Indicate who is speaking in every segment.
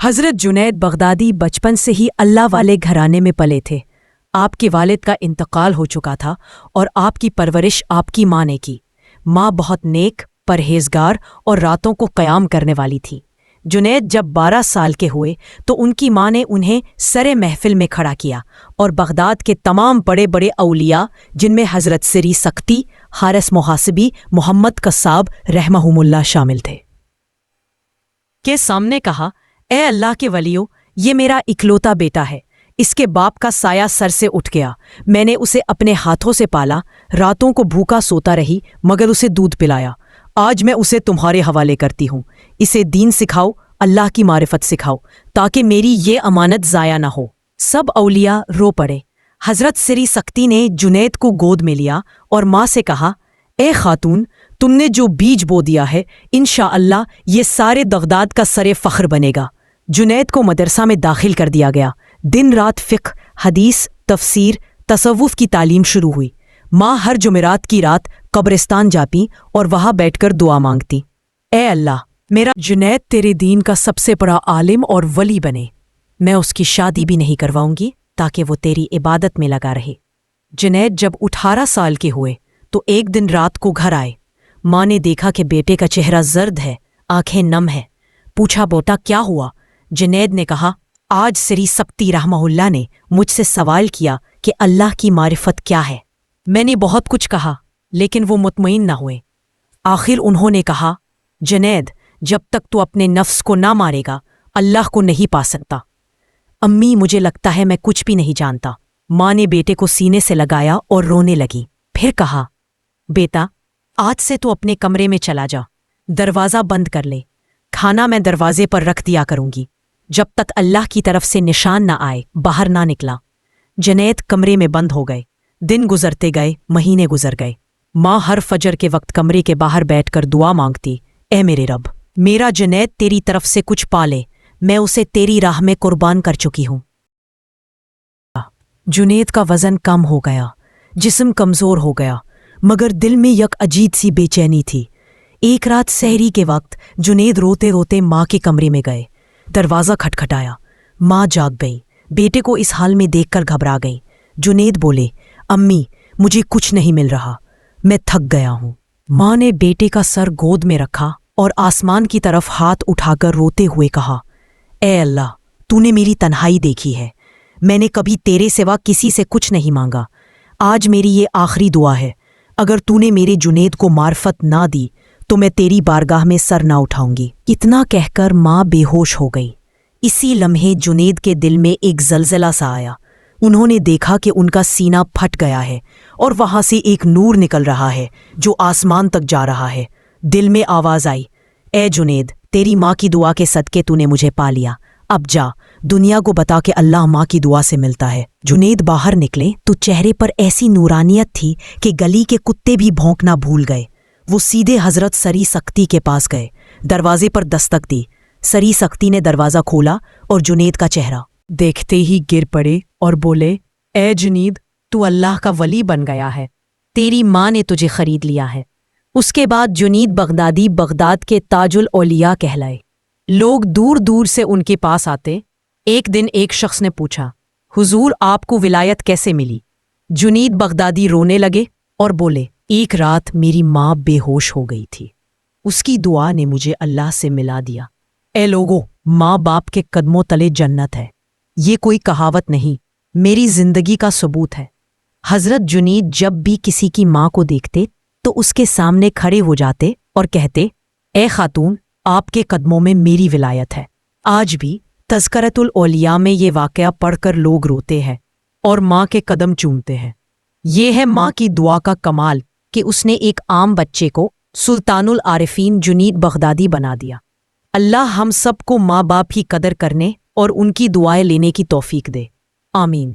Speaker 1: حضرت جنید بغدادی بچپن سے ہی اللہ والے گھرانے میں پلے تھے۔ آپ کے والد کا انتقال ہو چکا تھا اور آپ کی پرورش آپ کی ماں نے کی۔ ماں بہت نیک، پرہیزگار اور راتوں کو قیام کرنے والی تھی۔ جنید جب 12 سال کے ہوئے تو ان کی ماں نے انہیں سر محفل میں کھڑا کیا اور بغداد کے تمام بڑے بڑے اولیاء، جن میں حضرت سری سختی، حارث محاسبی، محمد قصاب رحمہم اللہ شامل تھے، کے سامنے کہا، اے اللہ کے ولیوں، یہ میرا اکلوتا بیٹا ہے۔ اس کے باپ کا سایہ سر سے اٹھ گیا۔ میں نے اسے اپنے ہاتھوں سے پالا، راتوں کو بھوکا سوتا رہی مگر اسے دودھ پلایا۔ آج میں اسے تمہارے حوالے کرتی ہوں۔ اسے دین سکھاؤ، اللہ کی معرفت سکھاؤ، تاکہ میری یہ امانت ضائع نہ ہو۔ سب اولیاء رو پڑے۔ حضرت سری سختی نے جنید کو گود میں لیا اور ماں سے کہا، اے خاتون، تم نے جو بیج بو دیا ہے، انشاءاللہ یہ سارے بغداد کا سر فخر بنے گا۔ جنید کو مدرسہ میں داخل کر دیا گیا۔ دن رات فقہ، حدیث، تفسیر، تصوف کی تعلیم شروع ہوئی۔ ماں ہر جمعرات کی رات قبرستان جاتی اور وہاں بیٹھ کر دعا مانگتی، اے اللہ، میرا جنید تیرے دین کا سب سے بڑا عالم اور ولی بنے۔ میں اس کی شادی بھی نہیں کرواؤں گی تاکہ وہ تیری عبادت میں لگا رہے۔ جنید جب 18 سال کے ہوئے تو ایک دن رات کو گھر آئے۔ ماں نے دیکھا کہ بیٹے کا چہرہ زرد ہے، آنکھیں نم ہے۔ پوچھا، بیٹا کیا ہوا؟ جنید نے کہا، آج سری سختی رحمہ اللہ نے مجھ سے سوال کیا کہ اللہ کی معرفت کیا ہے۔ میں نے بہت کچھ کہا لیکن وہ مطمئن نہ ہوئے۔ آخر انہوں نے کہا، جنید، جب تک تو اپنے نفس کو نہ مارے گا اللہ کو نہیں پا سکتا۔ امی، مجھے لگتا ہے میں کچھ بھی نہیں جانتا۔ ماں نے بیٹے کو سینے سے لگایا اور رونے لگی۔ پھر کہا، بیٹا، آج سے تو اپنے کمرے میں چلا جا، دروازہ بند کر لے، کھانا میں دروازے پر رکھ دیا کروں گی، جب تک اللہ کی طرف سے نشان نہ آئے باہر نہ نکلا۔ جنید کمرے میں بند ہو گئے۔ دن گزرتے گئے، مہینے گزر گئے۔ ماں ہر فجر کے وقت کمرے کے باہر بیٹھ کر دعا مانگتی، اے میرے رب، میرا جنید تیری طرف سے کچھ پالے، میں اسے تیری راہ میں قربان کر چکی ہوں۔ جنید کا وزن کم ہو گیا، جسم کمزور ہو گیا، مگر دل میں یک عجیب سی بے چینی تھی۔ ایک رات سحری کے وقت جنید روتے روتے ماں کے کمرے میں گئے۔ دروازہ کھٹکھٹایا۔ ماں جاگ گئی۔ بیٹے کو اس حال میں دیکھ کر گھبرا گئی۔ جنید بولے، امی، مجھے کچھ نہیں مل رہا، میں تھک گیا ہوں۔ ماں نے بیٹے کا سر گود میں رکھا اور آسمان کی طرف ہاتھ اٹھا کر روتے ہوئے کہا، اے اللہ، تو نے میری تنہائی دیکھی ہے، میں نے کبھی تیرے سوا کسی سے کچھ نہیں مانگا۔ آج میری یہ آخری دعا ہے، اگر تو نے میرے جنید کو معرفت نہ دی تو میں تیری بارگاہ میں سر نہ اٹھاؤں گی۔ اتنا کہہ کر ماں بے ہوش ہو گئی۔ اسی لمحے جنید کے دل میں ایک زلزلہ سا آیا۔ انہوں نے دیکھا کہ ان کا سینہ پھٹ گیا ہے اور وہاں سے ایک نور نکل رہا ہے جو آسمان تک جا رہا ہے۔ دل میں آواز آئی، اے جنید، تیری ماں کی دعا کے صدقے تو نے مجھے پا لیا، اب جا، دنیا کو بتا کہ اللہ ماں کی دعا سے ملتا ہے۔ جنید باہر نکلے تو چہرے پر ایسی نورانیت تھی کہ گلی کے کتے بھی بھونکنا بھول گئے۔ وہ سیدھے حضرت سری سختی کے پاس گئے، دروازے پر دستک دی۔ سری سختی نے دروازہ کھولا اور جنید کا چہرہ دیکھتے ہی گر پڑے اور بولے، اے جنید، تو اللہ کا ولی بن گیا ہے، تیری ماں نے تجھے خرید لیا ہے۔ اس کے بعد جنید بغدادی بغداد کے تاج الاولیاء کہلائے۔ لوگ دور دور سے ان کے پاس آتے۔ ایک دن ایک شخص نے پوچھا، حضور، آپ کو ولایت کیسے ملی؟ جنید بغدادی رونے لگے اور بولے، ایک رات میری ماں بے ہوش ہو گئی تھی، اس کی دعا نے مجھے اللہ سے ملا دیا۔ اے لوگو، ماں باپ کے قدموں تلے جنت ہے، یہ کوئی کہاوت نہیں، میری زندگی کا ثبوت ہے۔ حضرت جنید جب بھی کسی کی ماں کو دیکھتے تو اس کے سامنے کھڑے ہو جاتے اور کہتے، اے خاتون، آپ کے قدموں میں میری ولایت ہے۔ آج بھی تذکرۃ الاولیاء میں یہ واقعہ پڑھ کر لوگ روتے ہیں اور ماں کے قدم چومتے ہیں۔ یہ ہے ماں کی دعا کا کمال کہ اس نے ایک عام بچے کو سلطان العارفین جنید بغدادی بنا دیا۔ اللہ ہم سب کو ماں باپ کی قدر کرنے اور ان کی دعائیں لینے کی توفیق دے، آمین۔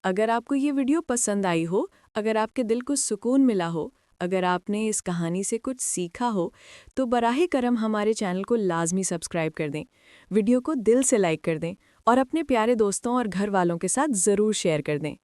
Speaker 2: اگر آپ کو یہ ویڈیو پسند آئی ہو، اگر آپ کے دل کو سکون ملا ہو، اگر آپ نے اس کہانی سے کچھ سیکھا ہو تو براہ کرم ہمارے چینل کو لازمی سبسکرائب کر دیں، ویڈیو کو دل سے لائک کر دیں اور اپنے پیارے دوستوں اور گھر والوں کے ساتھ ضرور شیئر کر دیں۔